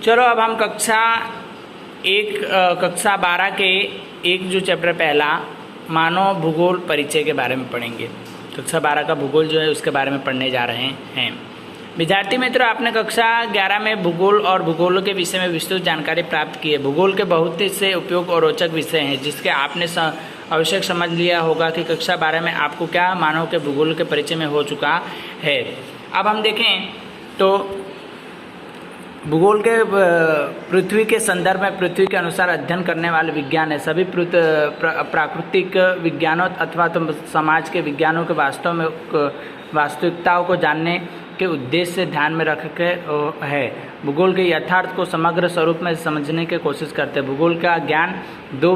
चलो अब हम कक्षा 12 के एक जो चैप्टर पहला मानव भूगोल परिचय के बारे में पढ़ेंगे। कक्षा 12 का भूगोल जो है उसके बारे में पढ़ने जा रहे हैं। विद्यार्थी मित्रों, आपने कक्षा 11 में भूगोल और भूगोल के विषय में विस्तृत जानकारी प्राप्त की है। भूगोल के बहुत से उपयोग और रोचक विषय हैं जिसके आपने आवश्यक समझ लिया होगा कि कक्षा 12 में आपको क्या मानव के भूगोल के परिचय में हो चुका है। अब हम देखें तो भूगोल के पृथ्वी के संदर्भ में पृथ्वी के अनुसार अध्ययन करने वाले विज्ञान है। सभी प्राकृतिक विज्ञानों अथवा तो समाज के विज्ञानों के वास्तविकताओं को जानने के उद्देश्य से ध्यान में रख के है। भूगोल के यथार्थ को समग्र स्वरूप में समझने की कोशिश करते हैं। भूगोल का ज्ञान दो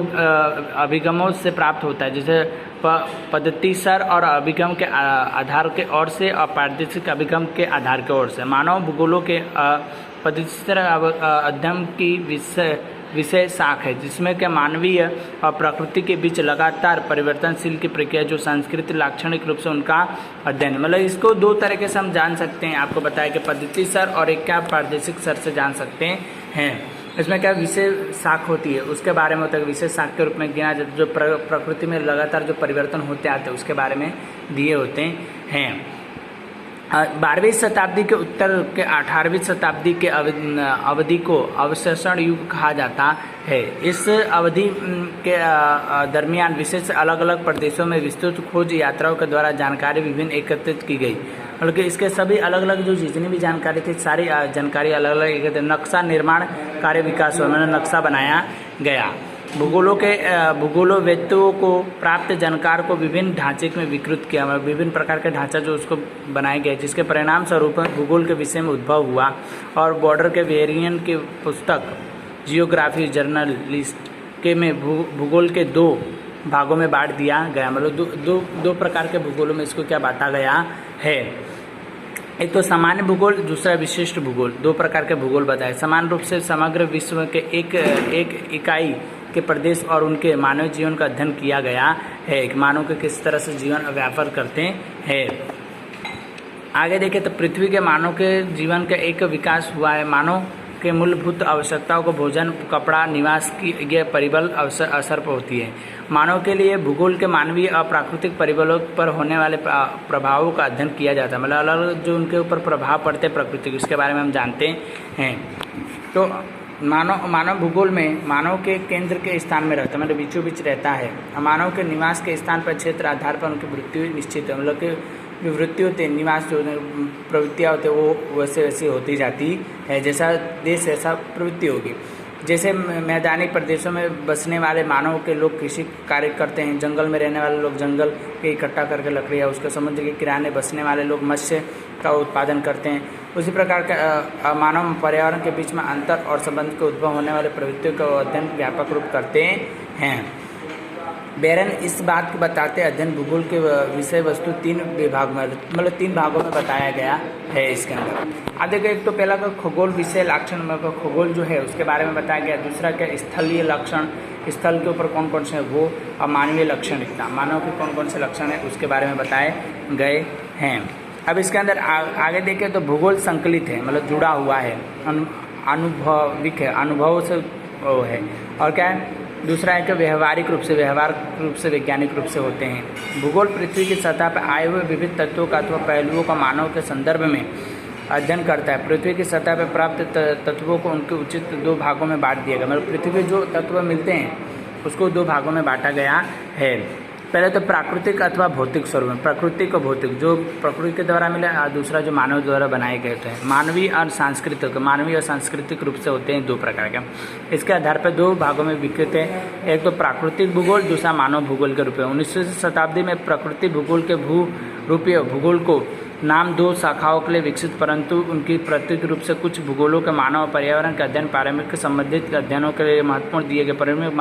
अभिगमों से प्राप्त होता है, जैसे पद्धतिसर और अभिगम के आधार के ओर से और प्रादेशिक अभिगम के आधार के ओर से। मानव भूगोलों के पद्धतिसर अध्ययन की विषय शाख है जिसमें के मानवीय और प्रकृति के बीच लगातार परिवर्तनशील की प्रक्रिया जो सांस्कृतिक लाक्षणिक रूप से उनका अध्ययन, मतलब इसको दो तरीके से हम जान सकते हैं। आपको बताया कि पद्धति सर और एक क्या प्रादेशिक सर से जान सकते हैं। इसमें क्या विषय शाख होती है उसके बारे में होता है। विषय शाख के रूप में गिना जाता है जो प्रकृति में लगातार जो परिवर्तन होते आते हैं उसके बारे में दिए होते हैं। 12वीं शताब्दी के उत्तर के 18वीं शताब्दी के अवधि को अवशोषण युग कहा जाता है। इस अवधि के दरमियान विशेष अलग अलग प्रदेशों में विस्तृत खोज यात्राओं के द्वारा जानकारी विभिन्न एकत्रित की गई। बल्कि इसके सभी अलग अलग जो जितनी भी जानकारी थी सारी जानकारी अलग अलग एकत्रित नक्शा निर्माण कार्य विकास हुआ, मतलब नक्शा बनाया गया। भूगोलोवेत्ताओं को प्राप्त जानकार को विभिन्न ढांचे में विकृत किया, मतलब विभिन्न प्रकार के ढांचा जो उसको बनाए गए जिसके परिणाम स्वरूप भूगोल के विषय में उद्भव हुआ। और बॉर्डर के वेरिएंट की पुस्तक जियोग्राफी जर्नलिस्ट के में भूगोल के दो भागों में बांट दिया गया, मतलब दो प्रकार के भूगोलों में इसको क्या बांटा गया है। एक तो सामान्य भूगोल, दूसरा विशिष्ट भूगोल। दो प्रकार के भूगोल बताए। समान रूप से समग्र विश्व के एक इकाई के प्रदेश और उनके मानव जीवन का अध्ययन किया गया है। मानव के किस तरह से जीवन व्यापार करते हैं। आगे देखें तो पृथ्वी के मानव के जीवन का एक विकास हुआ है। मानव के मूलभूत आवश्यकताओं को भोजन, कपड़ा, निवास की ये परिबल असर पर होती है। मानव के लिए भूगोल के मानवीय और प्राकृतिक परिबलों पर होने वाले प्रभावों का अध्ययन किया जाता है, मतलब अलग अलग जो उनके ऊपर प्रभाव पड़ते हैं प्रकृति के उसके बारे में हम जानते हैं। तो मानव भूगोल में मानव के केंद्र के स्थान में रहता है, मतलब बीचों बीच रहता है। मानव के निवास के स्थान पर क्षेत्र आधार पर उनकी वृत्ति निश्चित है, मतलब कि वृत्ति होते हैं, निवास जो प्रवृत्तियाँ होते हैं वो वैसे वैसे होती जाती है। जैसा देश ऐसा प्रवृत्ति होगी। जैसे मैदानी प्रदेशों में बसने वाले मानव के लोग कृषि कार्य करते हैं, जंगल में रहने वाले लोग जंगल के इकट्ठा करके लकड़ियाँ, उसके समुद्र के किनारे बसने वाले लोग मत्स्य का उत्पादन करते हैं। उसी प्रकार का मानव पर्यावरण के बीच में अंतर और संबंध के उद्भव होने वाले प्रवृत्तियों का अध्ययन व्यापक रूप करते हैं। बेरन इस बात को बताते अध्ययन भूगोल के विषय वस्तु 3 विभाग में, मतलब 3 भागों में बताया गया है इसके अंदर। अब देखो, एक तो पहला का खगोल विषय लक्षण, मतलब खगोल जो है उसके बारे में बताया गया। दूसरा क्या स्थलीय लक्षण, स्थल के ऊपर कौन कौन से वो, और मानवीय लक्षण इतना मानव के कौन कौन से लक्षण है उसके बारे में बताए गए हैं। अब इसके अंदर आगे देखें तो भूगोल संकलित है, मतलब जुड़ा हुआ है, अनुभविक है, अनुभव से वो है। और क्या है दूसरा है कि व्यवहारिक रूप से वैज्ञानिक रूप से होते हैं। भूगोल पृथ्वी की सतह पर आए हुए विविध तत्वों का अथवा पहलुओं का मानव के संदर्भ में अध्ययन करता है। पृथ्वी की सतह पर प्राप्त तत्वों को उनके उचित 2 भागों में बांट दिया गया, मतलब पृथ्वी में जो तत्व मिलते हैं उसको 2 भागों में बांटा गया है। पहले तो प्राकृतिक अथवा भौतिक स्वरूप में, प्रकृति को भौतिक जो प्रकृति के द्वारा मिला, और दूसरा जो मानव द्वारा बनाए गए होते हैं। मानवीय और सांस्कृतिक रूप से होते हैं 2 प्रकार के। इसके आधार पर 2 भागों में विकृत है, एक तो प्राकृतिक भूगोल, दूसरा मानव भूगोल के रूप में। 19वीं शताब्दी में प्रकृति भूगोल के भूरूपीय भूगोल को नाम 2 शाखाओं के लिए विकसित, परंतु उनकी प्रत्येक रूप से कुछ भूगोलों के मानव पर्यावरण के अध्ययन प्रारंभिक के संबंधित अध्ययनों के लिए महत्वपूर्ण दिए गए। प्रारंभिक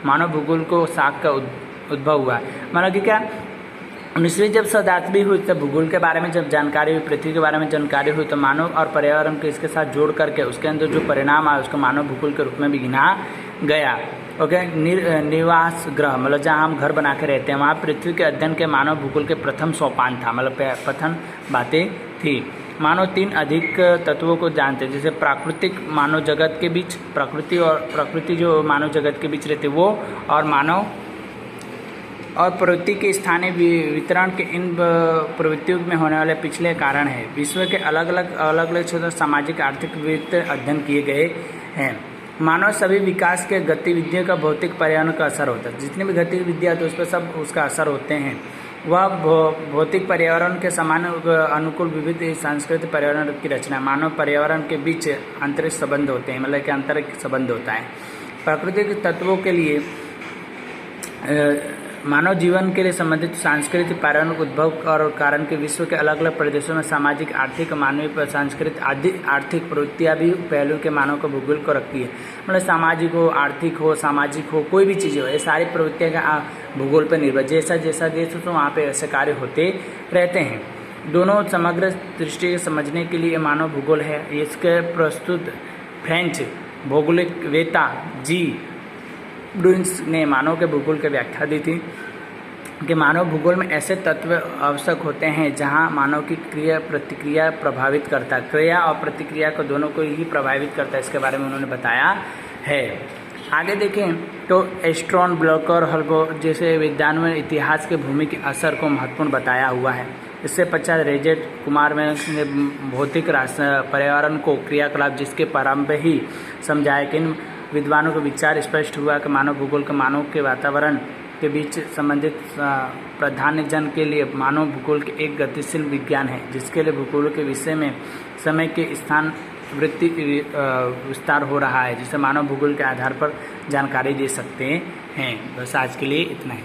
मानव भूगोल को शाख का उद्भव हुआ है, मतलब कि क्या 19वीं जब शताब्दी हुई तब भूगोल के बारे में जब जानकारी हुई, पृथ्वी के बारे में जानकारी हुई, तो मानव और पर्यावरण को इसके साथ जोड़ करके उसके अंदर जो परिणाम आया उसको मानव भूगोल के रूप में भी गिना गया। ओके, निवास ग्रह, मतलब जहाँ हम घर बना के रहते हैं वहाँ पृथ्वी के अध्ययन के मानव भूगोल के प्रथम सोपान था, मतलब प्रथम बातें थी। मानव 3 अधिक तत्वों को जानते हैं, जैसे प्राकृतिक मानव जगत के बीच, प्रकृति जो मानव जगत के बीच रहती है वो, और मानव और प्रवृत्ति के स्थानीय वितरण के इन प्रवृत्तियों में होने वाले पिछले कारण है। विश्व के अलग अलग क्षेत्रों सामाजिक आर्थिक वित्त अध्ययन किए गए हैं। मानव सभी विकास के गतिविधियों का भौतिक पर्यावरण का असर होता है। जितनी भी गतिविधियाँ तो उस पर सब उसका असर होते हैं। वह भौतिक पर्यावरण के समान अनुकूल विविध सांस्कृतिक पर्यावरण की रचना। मानव पर्यावरण के बीच आंतरिक संबंध होते हैं, मतलब कि आंतरिक संबंध होता है। प्राकृतिक तत्वों के लिए मानव जीवन के लिए संबंधित सांस्कृतिक पर्यावरण उद्भव और कारण के विश्व के अलग अलग प्रदेशों में सामाजिक, आर्थिक, मानवीय, सांस्कृतिक आदि आर्थिक प्रवृत्तियाँ भी पहलू के मानव को भूगोल को रखती है। मतलब सामाजिक हो, आर्थिक हो, सामाजिक हो, कोई भी चीज़ हो, ये सारी प्रवृत्तियाँ का भूगोल पर निर्भर, जैसा देश हो तो वहाँ पे ऐसे कार्य होते रहते हैं। दोनों समग्र दृष्टि से समझने के लिए मानव भूगोल है। इसके प्रस्तुत फ्रेंच भौगोलिकवेत्ता जी ब्रुइन्स ने मानव के भूगोल की व्याख्या दी थी कि मानव भूगोल में ऐसे तत्व आवश्यक होते हैं जहां मानव की क्रिया प्रतिक्रिया प्रभावित करता है। क्रिया और प्रतिक्रिया को दोनों को ही प्रभावित करता है, इसके बारे में उन्होंने बताया है। आगे देखें तो एस्ट्रॉन, ब्लॉक और हल्बो जैसे विद्वान में इतिहास के भूमि के असर को महत्वपूर्ण बताया हुआ है। इससे पश्चात रेजेट कुमार में भौतिक पर्यावरण को क्रियाकलाप जिसके प्रारंभ ही समझाया कि इन विद्वानों का विचार स्पष्ट हुआ कि मानव भूगोल का मानव के वातावरण के बीच संबंधित प्राधान्य जन के लिए मानव भूगोल के एक गतिशील विज्ञान है, जिसके लिए भूगोल के विषय में समय के स्थान वृत्ति विस्तार हो रहा है, जिसे मानव भूगोल के आधार पर जानकारी दे सकते हैं। बस आज के लिए इतना ही।